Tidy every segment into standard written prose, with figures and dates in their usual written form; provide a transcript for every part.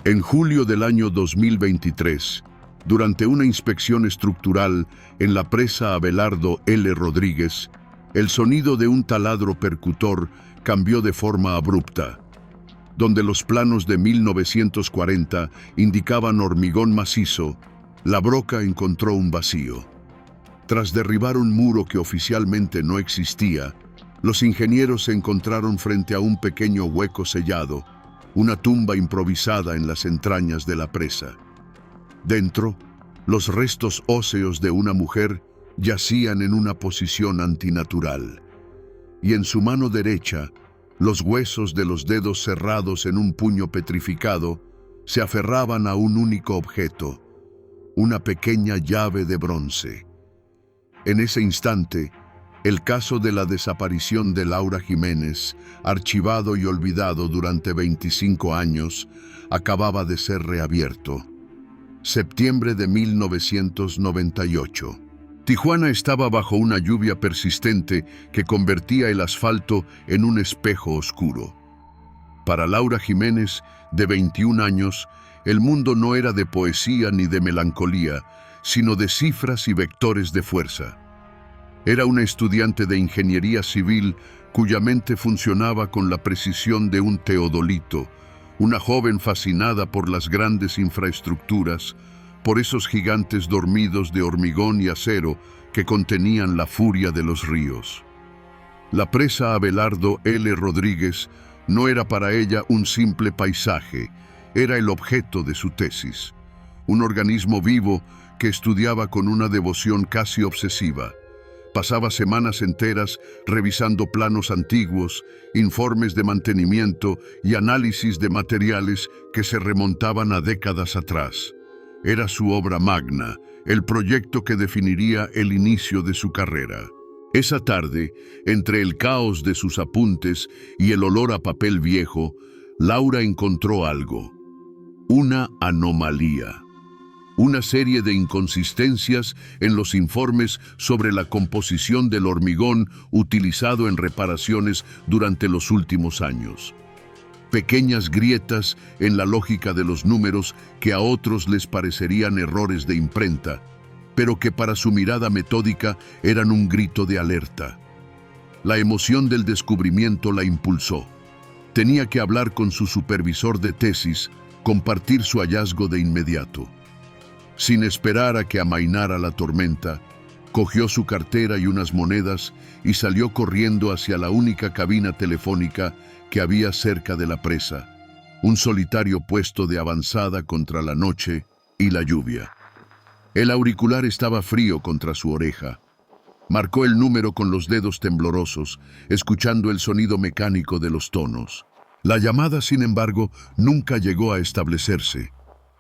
En julio del año 2023, durante una inspección estructural en la presa Abelardo L. Rodríguez, el sonido de un taladro percutor cambió de forma abrupta. Donde los planos de 1940 indicaban hormigón macizo, la broca encontró un vacío. Tras derribar un muro que oficialmente no existía, los ingenieros se encontraron frente a un pequeño hueco sellado, una tumba improvisada en las entrañas de la presa. Dentro, los restos óseos de una mujer yacían en una posición antinatural. Y en su mano derecha, los huesos de los dedos cerrados en un puño petrificado se aferraban a un único objeto, una pequeña llave de bronce. En ese instante, el caso de la desaparición de Laura Jiménez, archivado y olvidado durante 25 años, acababa de ser reabierto. Septiembre de 1998. Tijuana estaba bajo una lluvia persistente que convertía el asfalto en un espejo oscuro. Para Laura Jiménez, de 21 años, el mundo no era de poesía ni de melancolía, sino de cifras y vectores de fuerza. Era una estudiante de ingeniería civil cuya mente funcionaba con la precisión de un teodolito, una joven fascinada por las grandes infraestructuras, por esos gigantes dormidos de hormigón y acero que contenían la furia de los ríos. La presa Abelardo L. Rodríguez no era para ella un simple paisaje, era el objeto de su tesis, un organismo vivo que estudiaba con una devoción casi obsesiva. Pasaba semanas enteras revisando planos antiguos, informes de mantenimiento y análisis de materiales que se remontaban a décadas atrás. Era su obra magna, el proyecto que definiría el inicio de su carrera. Esa tarde, entre el caos de sus apuntes y el olor a papel viejo, Laura encontró algo. Una anomalía. Una serie de inconsistencias en los informes sobre la composición del hormigón utilizado en reparaciones durante los últimos años. Pequeñas grietas en la lógica de los números que a otros les parecerían errores de imprenta, pero que para su mirada metódica eran un grito de alerta. La emoción del descubrimiento la impulsó. Tenía que hablar con su supervisor de tesis, compartir su hallazgo de inmediato. Sin esperar a que amainara la tormenta, cogió su cartera y unas monedas y salió corriendo hacia la única cabina telefónica que había cerca de la presa, un solitario puesto de avanzada contra la noche y la lluvia. El auricular estaba frío contra su oreja. Marcó el número con los dedos temblorosos, escuchando el sonido mecánico de los tonos. La llamada, sin embargo, nunca llegó a establecerse.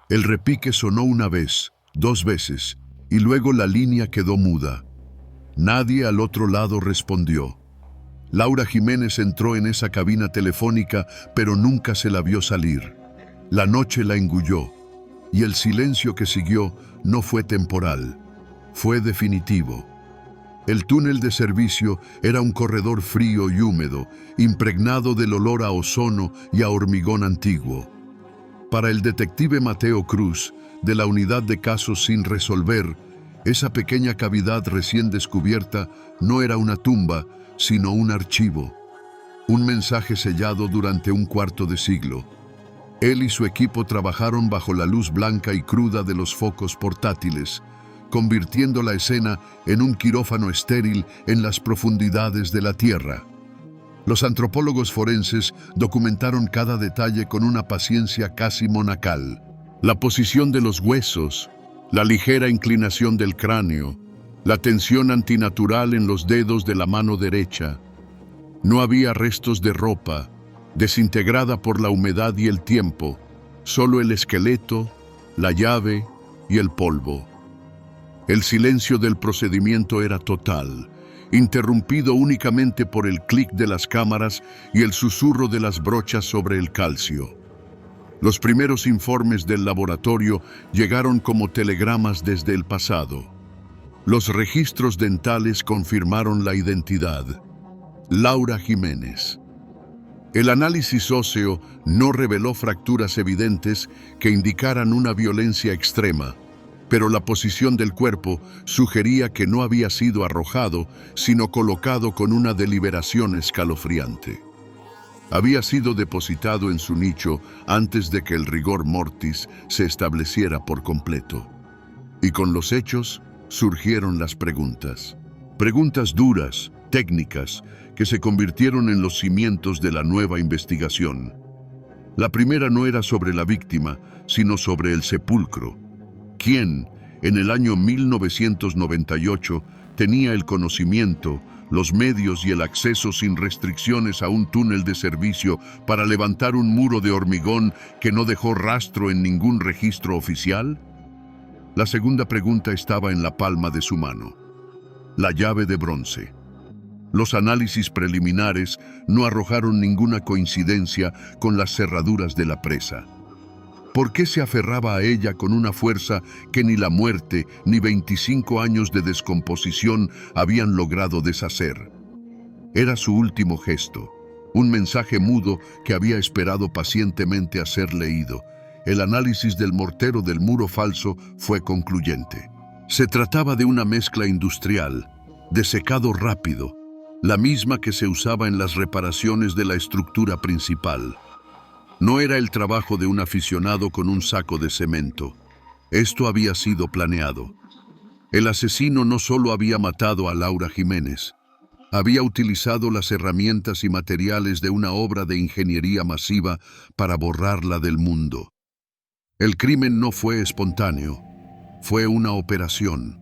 El repique sonó una vez, 2 veces, y luego la línea quedó muda. Nadie al otro lado respondió. Laura Jiménez entró en esa cabina telefónica, pero nunca se la vio salir. La noche la engulló, y el silencio que siguió no fue temporal, fue definitivo. El túnel de servicio era un corredor frío y húmedo, impregnado del olor a ozono y a hormigón antiguo. Para el detective Mateo Cruz, de la unidad de casos sin resolver, esa pequeña cavidad recién descubierta no era una tumba, sino un archivo. Un mensaje sellado durante un cuarto de siglo. Él y su equipo trabajaron bajo la luz blanca y cruda de los focos portátiles, convirtiendo la escena en un quirófano estéril en las profundidades de la Tierra. Los antropólogos forenses documentaron cada detalle con una paciencia casi monacal. La posición de los huesos, la ligera inclinación del cráneo, la tensión antinatural en los dedos de la mano derecha. No había restos de ropa, desintegrada por la humedad y el tiempo, solo el esqueleto, la llave y el polvo. El silencio del procedimiento era total, interrumpido únicamente por el clic de las cámaras y el susurro de las brochas sobre el calcio. Los primeros informes del laboratorio llegaron como telegramas desde el pasado. Los registros dentales confirmaron la identidad. Laura Jiménez. El análisis óseo no reveló fracturas evidentes que indicaran una violencia extrema, pero la posición del cuerpo sugería que no había sido arrojado, sino colocado con una deliberación escalofriante. Había sido depositado en su nicho antes de que el rigor mortis se estableciera por completo. Y con los hechos surgieron las preguntas. Preguntas duras, técnicas, que se convirtieron en los cimientos de la nueva investigación. La primera no era sobre la víctima, sino sobre el sepulcro. ¿Quién, en el año 1998, tenía el conocimiento, los medios y el acceso sin restricciones a un túnel de servicio para levantar un muro de hormigón que no dejó rastro en ningún registro oficial? La segunda pregunta estaba en la palma de su mano. La llave de bronce. Los análisis preliminares no arrojaron ninguna coincidencia con las cerraduras de la presa. ¿Por qué se aferraba a ella con una fuerza que ni la muerte ni 25 años de descomposición habían logrado deshacer? Era su último gesto, un mensaje mudo que había esperado pacientemente a ser leído. El análisis del mortero del muro falso fue concluyente. Se trataba de una mezcla industrial, de secado rápido, la misma que se usaba en las reparaciones de la estructura principal. No era el trabajo de un aficionado con un saco de cemento. Esto había sido planeado. El asesino no solo había matado a Laura Jiménez, había utilizado las herramientas y materiales de una obra de ingeniería masiva para borrarla del mundo. El crimen no fue espontáneo, fue una operación.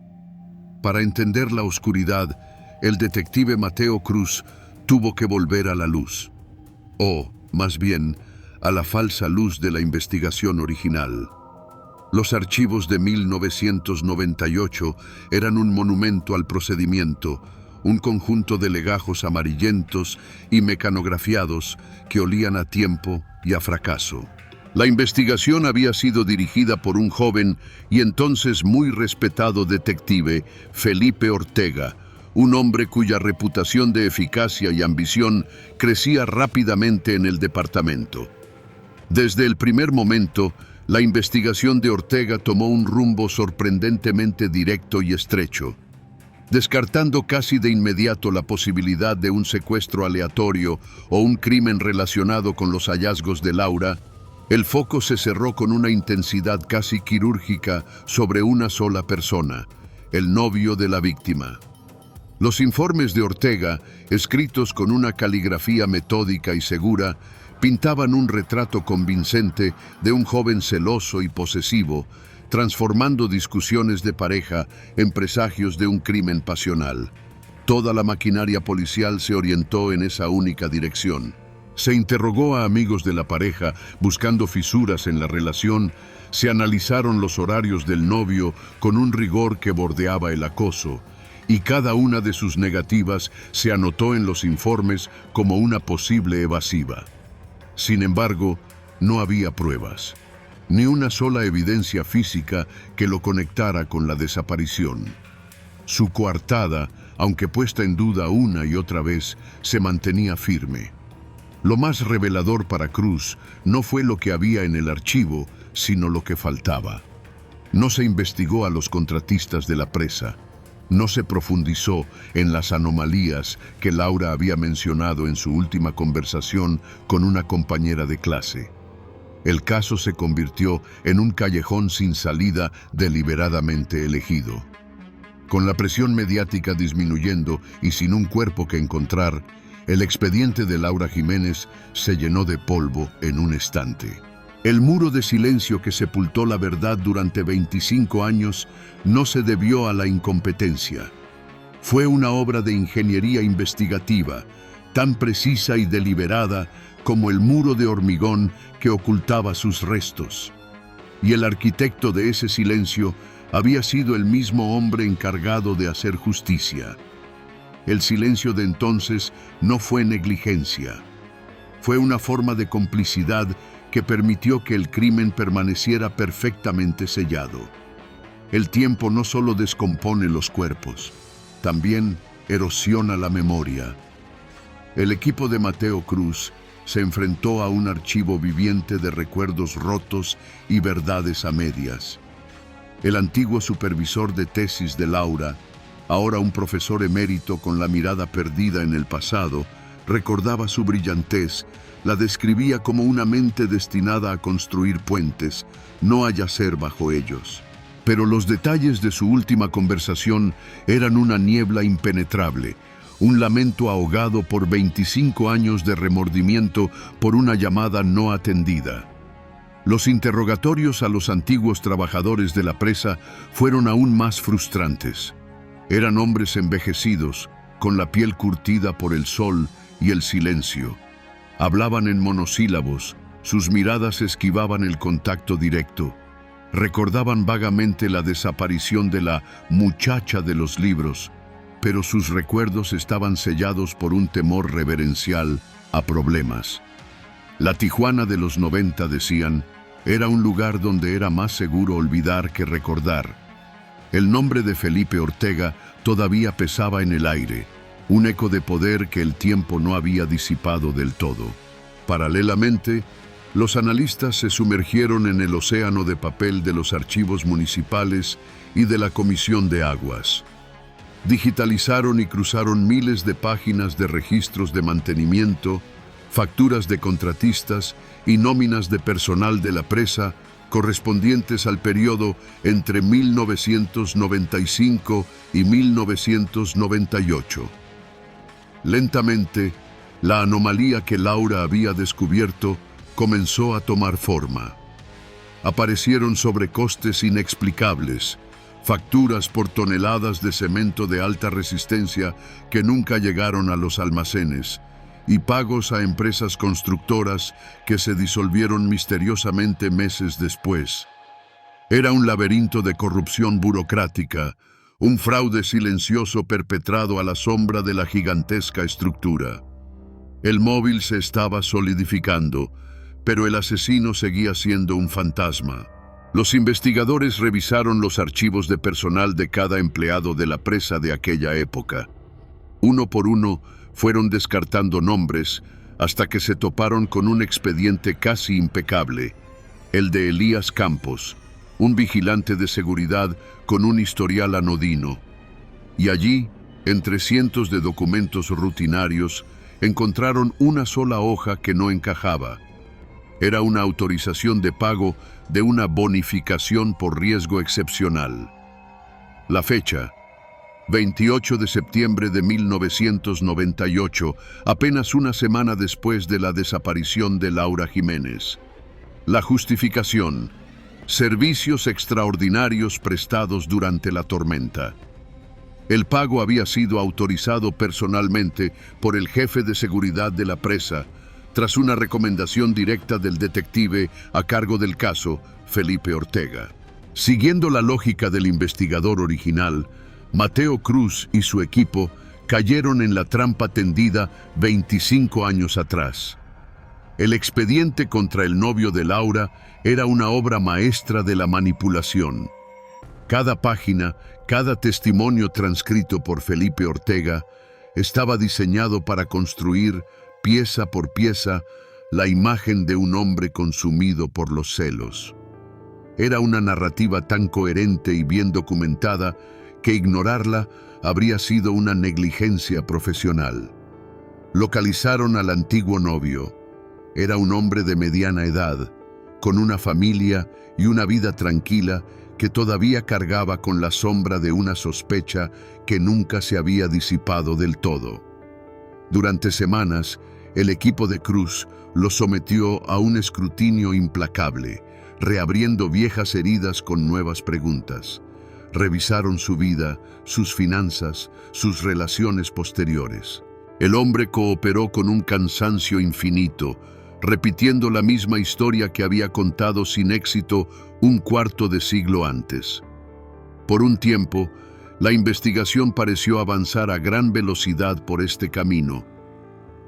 Para entender la oscuridad, el detective Mateo Cruz tuvo que volver a la luz. O, más bien, a la falsa luz de la investigación original. Los archivos de 1998 eran un monumento al procedimiento, un conjunto de legajos amarillentos y mecanografiados que olían a tiempo y a fracaso. La investigación había sido dirigida por un joven y entonces muy respetado detective, Felipe Ortega, un hombre cuya reputación de eficacia y ambición crecía rápidamente en el departamento. Desde el primer momento, la investigación de Ortega tomó un rumbo sorprendentemente directo y estrecho. Descartando casi de inmediato la posibilidad de un secuestro aleatorio o un crimen relacionado con los hallazgos de Laura, el foco se cerró con una intensidad casi quirúrgica sobre una sola persona, el novio de la víctima. Los informes de Ortega, escritos con una caligrafía metódica y segura, pintaban un retrato convincente de un joven celoso y posesivo, transformando discusiones de pareja en presagios de un crimen pasional. Toda la maquinaria policial se orientó en esa única dirección. Se interrogó a amigos de la pareja buscando fisuras en la relación, se analizaron los horarios del novio con un rigor que bordeaba el acoso, y cada una de sus negativas se anotó en los informes como una posible evasiva. Sin embargo, no había pruebas, ni una sola evidencia física que lo conectara con la desaparición. Su coartada, aunque puesta en duda una y otra vez, se mantenía firme. Lo más revelador para Cruz no fue lo que había en el archivo, sino lo que faltaba. No se investigó a los contratistas de la presa. No se profundizó en las anomalías que Laura había mencionado en su última conversación con una compañera de clase. El caso se convirtió en un callejón sin salida deliberadamente elegido. Con la presión mediática disminuyendo y sin un cuerpo que encontrar, el expediente de Laura Jiménez se llenó de polvo en un instante. El muro de silencio que sepultó la verdad durante 25 años no se debió a la incompetencia. Fue una obra de ingeniería investigativa, tan precisa y deliberada como el muro de hormigón que ocultaba sus restos. Y el arquitecto de ese silencio había sido el mismo hombre encargado de hacer justicia. El silencio de entonces no fue negligencia. Fue una forma de complicidad que permitió que el crimen permaneciera perfectamente sellado. El tiempo no solo descompone los cuerpos, también erosiona la memoria. El equipo de Mateo Cruz se enfrentó a un archivo viviente de recuerdos rotos y verdades a medias. El antiguo supervisor de tesis de Laura, ahora un profesor emérito con la mirada perdida en el pasado, recordaba su brillantez, la describía como una mente destinada a construir puentes, no a yacer bajo ellos. Pero los detalles de su última conversación eran una niebla impenetrable, un lamento ahogado por 25 años de remordimiento por una llamada no atendida. Los interrogatorios a los antiguos trabajadores de la presa fueron aún más frustrantes. Eran hombres envejecidos, con la piel curtida por el sol y el silencio. Hablaban en monosílabos, sus miradas esquivaban el contacto directo. Recordaban vagamente la desaparición de la muchacha de los libros, pero sus recuerdos estaban sellados por un temor reverencial a problemas. La Tijuana de los 90, decían, era un lugar donde era más seguro olvidar que recordar. El nombre de Felipe Ortega todavía pesaba en el aire, un eco de poder que el tiempo no había disipado del todo. Paralelamente, los analistas se sumergieron en el océano de papel de los archivos municipales y de la Comisión de Aguas. Digitalizaron y cruzaron miles de páginas de registros de mantenimiento, facturas de contratistas y nóminas de personal de la presa correspondientes al periodo entre 1995 y 1998. Lentamente, la anomalía que Laura había descubierto comenzó a tomar forma. Aparecieron sobrecostes inexplicables, facturas por toneladas de cemento de alta resistencia que nunca llegaron a los almacenes, y pagos a empresas constructoras que se disolvieron misteriosamente meses después. Era un laberinto de corrupción burocrática, un fraude silencioso perpetrado a la sombra de la gigantesca estructura. El móvil se estaba solidificando, pero el asesino seguía siendo un fantasma. Los investigadores revisaron los archivos de personal de cada empleado de la presa de aquella época. Uno por uno fueron descartando nombres hasta que se toparon con un expediente casi impecable, el de Elías Campos, un vigilante de seguridad con un historial anodino. Y allí, entre cientos de documentos rutinarios, encontraron una sola hoja que no encajaba. Era una autorización de pago de una bonificación por riesgo excepcional. La fecha, 28 de septiembre de 1998, apenas una semana después de la desaparición de Laura Jiménez. La justificación: servicios extraordinarios prestados durante la tormenta. El pago había sido autorizado personalmente por el jefe de seguridad de la presa, tras una recomendación directa del detective a cargo del caso, Felipe Ortega. Siguiendo la lógica del investigador original, Mateo Cruz y su equipo cayeron en la trampa tendida 25 años atrás. El expediente contra el novio de Laura era una obra maestra de la manipulación. Cada página, cada testimonio transcrito por Felipe Ortega estaba diseñado para construir, pieza por pieza, la imagen de un hombre consumido por los celos. Era una narrativa tan coherente y bien documentada que ignorarla habría sido una negligencia profesional. Localizaron al antiguo novio. Era un hombre de mediana edad, con una familia y una vida tranquila que todavía cargaba con la sombra de una sospecha que nunca se había disipado del todo. Durante semanas, el equipo de Cruz lo sometió a un escrutinio implacable, reabriendo viejas heridas con nuevas preguntas. Revisaron su vida, sus finanzas, sus relaciones posteriores. El hombre cooperó con un cansancio infinito, repitiendo la misma historia que había contado sin éxito un cuarto de siglo antes. Por un tiempo, la investigación pareció avanzar a gran velocidad por este camino.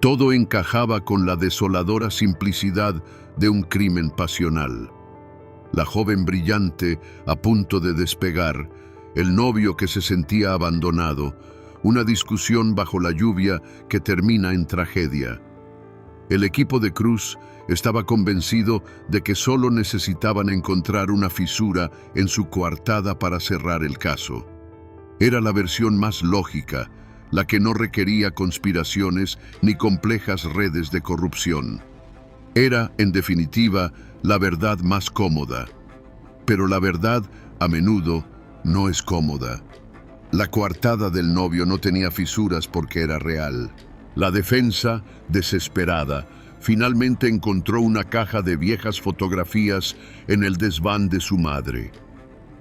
Todo encajaba con la desoladora simplicidad de un crimen pasional. La joven brillante a punto de despegar, el novio que se sentía abandonado, una discusión bajo la lluvia que termina en tragedia. El equipo de Cruz estaba convencido de que solo necesitaban encontrar una fisura en su coartada para cerrar el caso. Era la versión más lógica, la que no requería conspiraciones ni complejas redes de corrupción. Era, en definitiva, la verdad más cómoda. Pero la verdad, a menudo, no es cómoda. La coartada del novio no tenía fisuras porque era real. La defensa, desesperada, finalmente encontró una caja de viejas fotografías en el desván de su madre.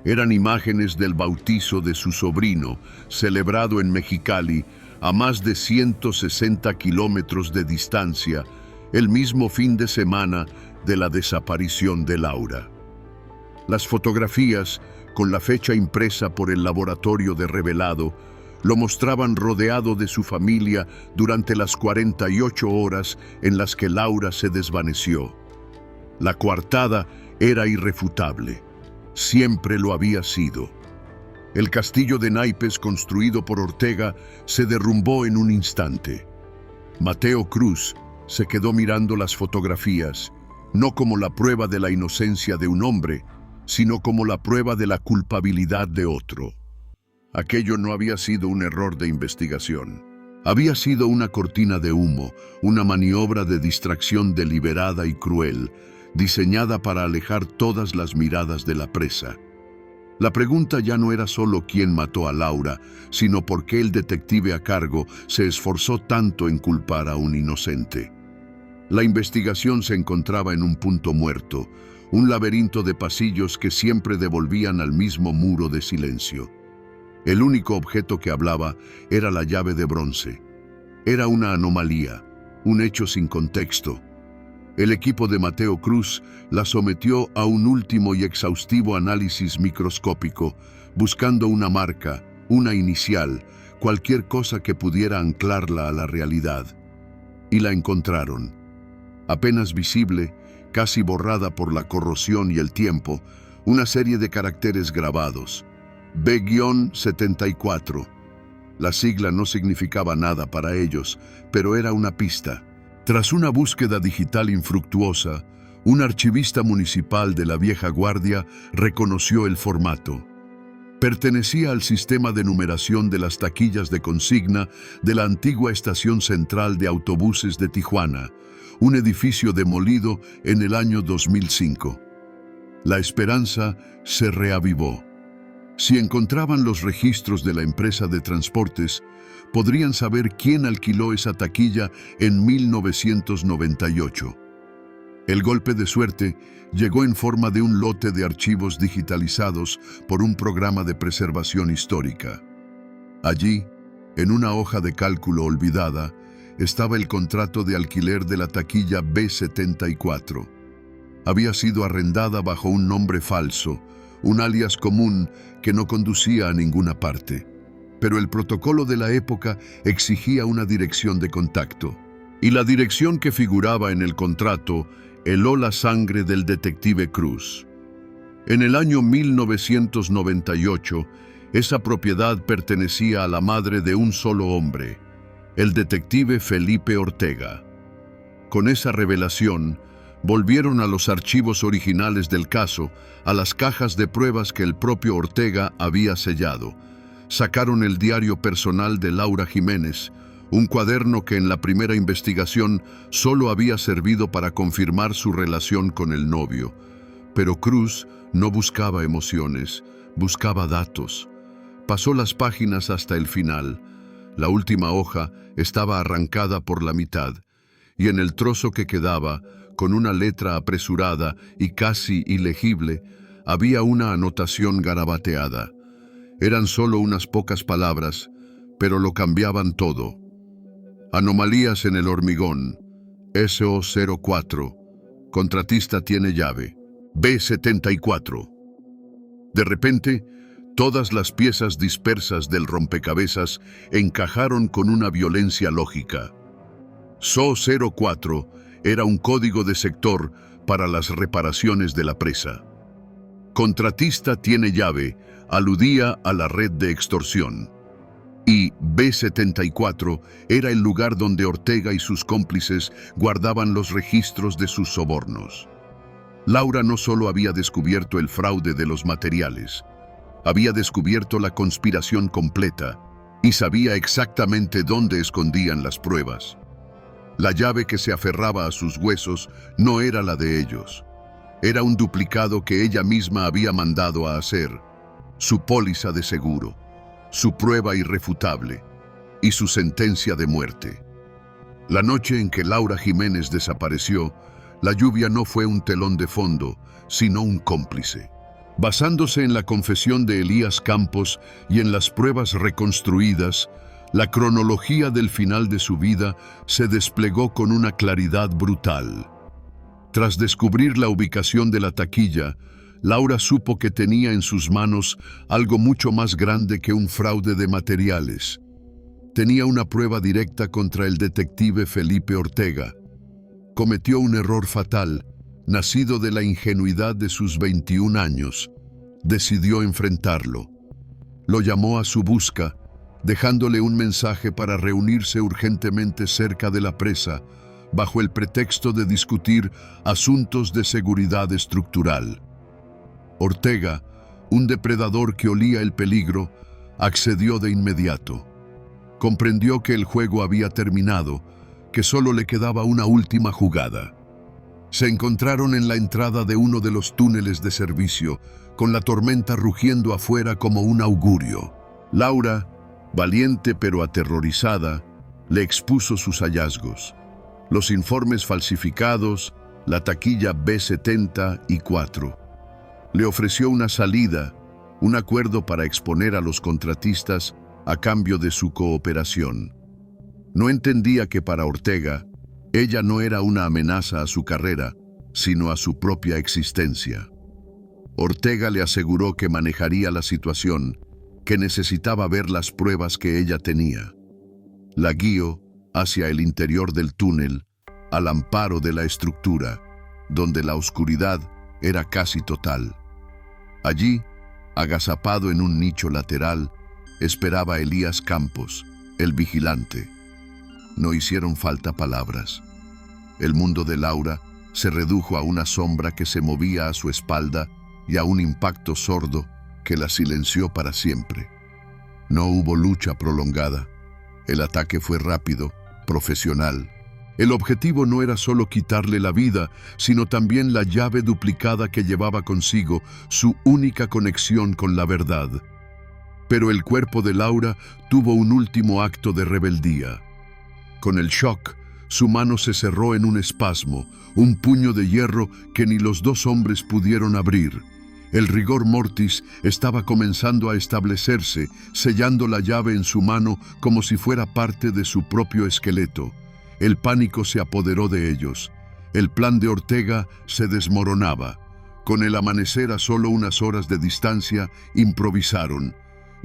Eran imágenes del bautizo de su sobrino, celebrado en Mexicali, a más de 160 kilómetros de distancia, el mismo fin de semana de la desaparición de Laura. Las fotografías, con la fecha impresa por el laboratorio de revelado, lo mostraban rodeado de su familia durante las 48 horas en las que Laura se desvaneció. La coartada era irrefutable. Siempre lo había sido. El castillo de naipes construido por Ortega se derrumbó en un instante. Mateo Cruz se quedó mirando las fotografías, no como la prueba de la inocencia de un hombre, sino como la prueba de la culpabilidad de otro. Aquello no había sido un error de investigación. Había sido una cortina de humo, una maniobra de distracción deliberada y cruel, diseñada para alejar todas las miradas de la presa. La pregunta ya no era solo quién mató a Laura, sino por qué el detective a cargo se esforzó tanto en culpar a un inocente. La investigación se encontraba en un punto muerto, un laberinto de pasillos que siempre devolvían al mismo muro de silencio. El único objeto que hablaba era la llave de bronce. Era una anomalía, un hecho sin contexto. El equipo de Mateo Cruz la sometió a un último y exhaustivo análisis microscópico, buscando una marca, una inicial, cualquier cosa que pudiera anclarla a la realidad. Y la encontraron. Apenas visible, casi borrada por la corrosión y el tiempo, una serie de caracteres grabados. B-74. La sigla no significaba nada para ellos, pero era una pista. Tras una búsqueda digital infructuosa, un archivista municipal de la vieja guardia reconoció el formato. Pertenecía al sistema de numeración de las taquillas de consigna de la antigua estación central de autobuses de Tijuana, un edificio demolido en el año 2005. La esperanza se reavivó. Si encontraban los registros de la empresa de transportes, podrían saber quién alquiló esa taquilla en 1998. El golpe de suerte llegó en forma de un lote de archivos digitalizados por un programa de preservación histórica. Allí, en una hoja de cálculo olvidada, estaba el contrato de alquiler de la taquilla B-74. Había sido arrendada bajo un nombre falso, un alias común que no conducía a ninguna parte. Pero el protocolo de la época exigía una dirección de contacto. Y la dirección que figuraba en el contrato heló la sangre del detective Cruz. En el año 1998, esa propiedad pertenecía a la madre de un solo hombre, el detective Felipe Ortega. Con esa revelación, volvieron a los archivos originales del caso, a las cajas de pruebas que el propio Ortega había sellado. Sacaron el diario personal de Laura Jiménez, un cuaderno que en la primera investigación solo había servido para confirmar su relación con el novio. Pero Cruz no buscaba emociones, buscaba datos. Pasó las páginas hasta el final. La última hoja estaba arrancada por la mitad, y en el trozo que quedaba, con una letra apresurada y casi ilegible, había una anotación garabateada. Eran solo unas pocas palabras, pero lo cambiaban todo. Anomalías en el hormigón. SO04. Contratista tiene llave. B-74. De repente, todas las piezas dispersas del rompecabezas encajaron con una violencia lógica. SO04 era un código de sector para las reparaciones de la presa. Contratista tiene llave aludía a la red de extorsión. y B74 era el lugar donde Ortega y sus cómplices guardaban los registros de sus sobornos. Laura no solo había descubierto el fraude de los materiales, había descubierto la conspiración completa y sabía exactamente dónde escondían las pruebas. La llave que se aferraba a sus huesos no era la de ellos. Era un duplicado que ella misma había mandado a hacer, su póliza de seguro, su prueba irrefutable y su sentencia de muerte. La noche en que Laura Jiménez desapareció, la lluvia no fue un telón de fondo, sino un cómplice. Basándose en la confesión de Elías Campos y en las pruebas reconstruidas, la cronología del final de su vida se desplegó con una claridad brutal. Tras descubrir la ubicación de la taquilla, Laura supo que tenía en sus manos algo mucho más grande que un fraude de materiales. Tenía una prueba directa contra el detective Felipe Ortega. Cometió un error fatal, nacido de la ingenuidad de sus 21 años. Decidió enfrentarlo. Lo llamó a su busca, dejándole un mensaje para reunirse urgentemente cerca de la presa, bajo el pretexto de discutir asuntos de seguridad estructural. Ortega, un depredador que olía el peligro, accedió de inmediato. Comprendió que el juego había terminado, que solo le quedaba una última jugada. Se encontraron en la entrada de uno de los túneles de servicio, con la tormenta rugiendo afuera como un augurio. Laura, valiente pero aterrorizada, le expuso sus hallazgos. Los informes falsificados, la taquilla B74. Le ofreció una salida, un acuerdo para exponer a los contratistas a cambio de su cooperación. No entendía que para Ortega, ella no era una amenaza a su carrera, sino a su propia existencia. Ortega le aseguró que manejaría la situación, que necesitaba ver las pruebas que ella tenía. La guió hacia el interior del túnel, al amparo de la estructura, donde la oscuridad era casi total. Allí, agazapado en un nicho lateral, esperaba Elías Campos, el vigilante. No hicieron falta palabras. El mundo de Laura se redujo a una sombra que se movía a su espalda y a un impacto sordo que la silenció para siempre. No hubo lucha prolongada. El ataque fue rápido, profesional. El objetivo no era solo quitarle la vida, sino también la llave duplicada que llevaba consigo, su única conexión con la verdad. Pero el cuerpo de Laura tuvo un último acto de rebeldía. Con el shock, su mano se cerró en un espasmo, un puño de hierro que ni los dos hombres pudieron abrir. El rigor mortis estaba comenzando a establecerse, sellando la llave en su mano como si fuera parte de su propio esqueleto. El pánico se apoderó de ellos. El plan de Ortega se desmoronaba. Con el amanecer a solo unas horas de distancia, improvisaron.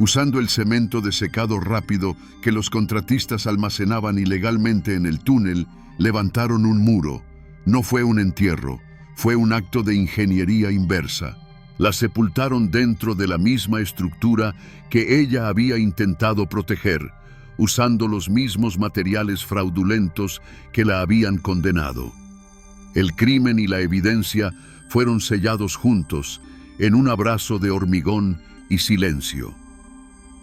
Usando el cemento de secado rápido que los contratistas almacenaban ilegalmente en el túnel, levantaron un muro. No fue un entierro, fue un acto de ingeniería inversa. La sepultaron dentro de la misma estructura que ella había intentado proteger, usando los mismos materiales fraudulentos que la habían condenado. El crimen y la evidencia fueron sellados juntos, en un abrazo de hormigón y silencio.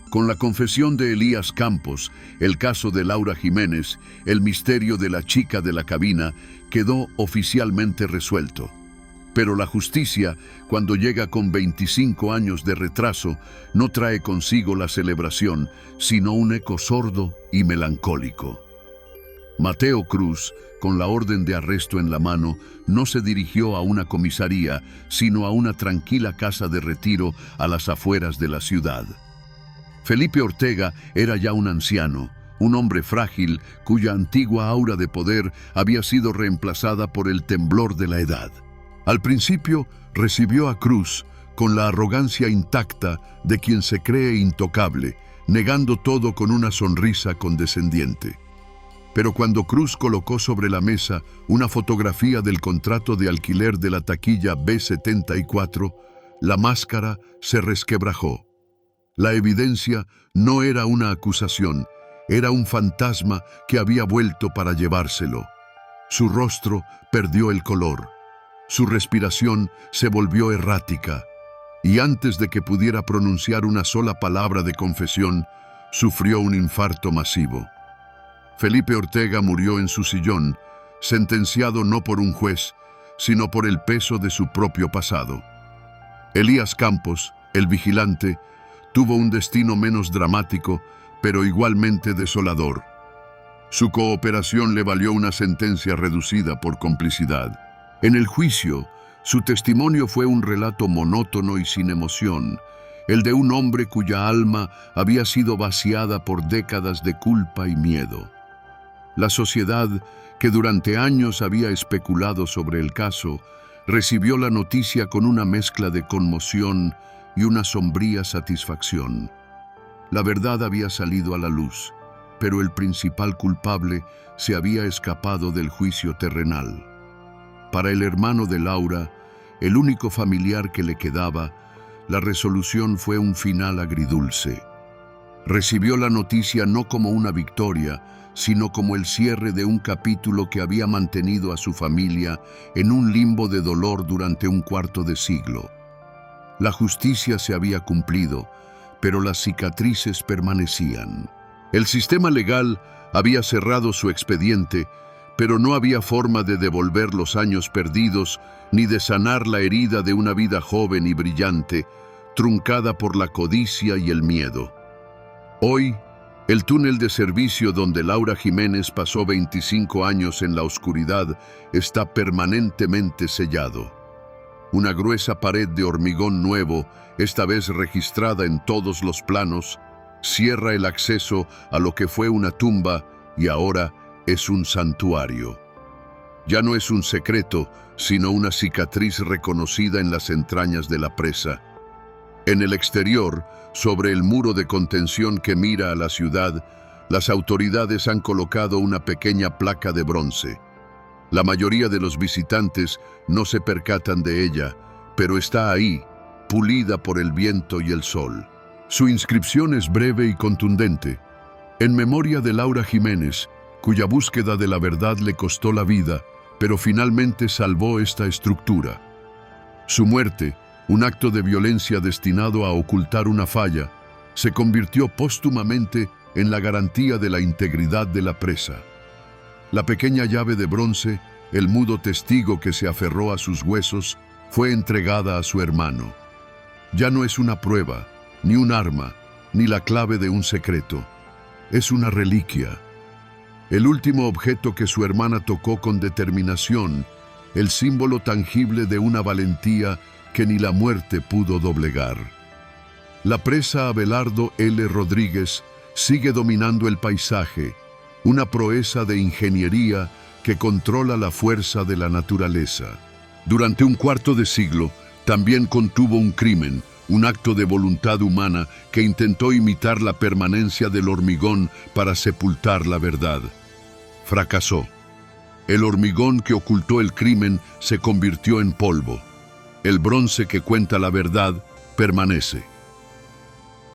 Con la confesión de Elías Campos, el caso de Laura Jiménez, el misterio de la chica de la cabina, quedó oficialmente resuelto. Pero la justicia, cuando llega con 25 años de retraso, no trae consigo la celebración, sino un eco sordo y melancólico. Mateo Cruz, con la orden de arresto en la mano, no se dirigió a una comisaría, sino a una tranquila casa de retiro a las afueras de la ciudad. Felipe Ortega era ya un anciano, un hombre frágil cuya antigua aura de poder había sido reemplazada por el temblor de la edad. Al principio recibió a Cruz con la arrogancia intacta de quien se cree intocable, negando todo con una sonrisa condescendiente. Pero cuando Cruz colocó sobre la mesa una fotografía del contrato de alquiler de la taquilla B74, la máscara se resquebrajó. La evidencia no era una acusación, era un fantasma que había vuelto para llevárselo. Su rostro perdió el color, su respiración se volvió errática, y antes de que pudiera pronunciar una sola palabra de confesión, sufrió un infarto masivo. Felipe Ortega murió en su sillón, sentenciado no por un juez, sino por el peso de su propio pasado. Elías Campos, el vigilante, tuvo un destino menos dramático, pero igualmente desolador. Su cooperación le valió una sentencia reducida por complicidad. En el juicio, su testimonio fue un relato monótono y sin emoción, el de un hombre cuya alma había sido vaciada por décadas de culpa y miedo. La sociedad, que durante años había especulado sobre el caso, recibió la noticia con una mezcla de conmoción y una sombría satisfacción. La verdad había salido a la luz, pero el principal culpable se había escapado del juicio terrenal. Para el hermano de Laura, el único familiar que le quedaba, la resolución fue un final agridulce. Recibió la noticia no como una victoria, sino como el cierre de un capítulo que había mantenido a su familia en un limbo de dolor durante un cuarto de siglo. La justicia se había cumplido, pero las cicatrices permanecían. El sistema legal había cerrado su expediente, pero no había forma de devolver los años perdidos ni de sanar la herida de una vida joven y brillante, truncada por la codicia y el miedo. Hoy, el túnel de servicio donde Laura Jiménez pasó 25 años en la oscuridad está permanentemente sellado. Una gruesa pared de hormigón nuevo, esta vez registrada en todos los planos, cierra el acceso a lo que fue una tumba y ahora es un santuario. Ya no es un secreto, sino una cicatriz reconocida en las entrañas de la presa. En el exterior, sobre el muro de contención que mira a la ciudad, las autoridades han colocado una pequeña placa de bronce. La mayoría de los visitantes no se percatan de ella, pero está ahí, pulida por el viento y el sol. Su inscripción es breve y contundente. En memoria de Laura Jiménez, cuya búsqueda de la verdad le costó la vida, pero finalmente salvó esta estructura. Su muerte, un acto de violencia destinado a ocultar una falla, se convirtió póstumamente en la garantía de la integridad de la presa. La pequeña llave de bronce, el mudo testigo que se aferró a sus huesos, fue entregada a su hermano. Ya no es una prueba, ni un arma, ni la clave de un secreto. Es una reliquia. El último objeto que su hermana tocó con determinación, el símbolo tangible de una valentía que ni la muerte pudo doblegar. La presa Abelardo L. Rodríguez sigue dominando el paisaje, una proeza de ingeniería que controla la fuerza de la naturaleza. Durante un cuarto de siglo, también contuvo un crimen, un acto de voluntad humana que intentó imitar la permanencia del hormigón para sepultar la verdad. Fracasó. El hormigón que ocultó el crimen se convirtió en polvo. El bronce que cuenta la verdad permanece.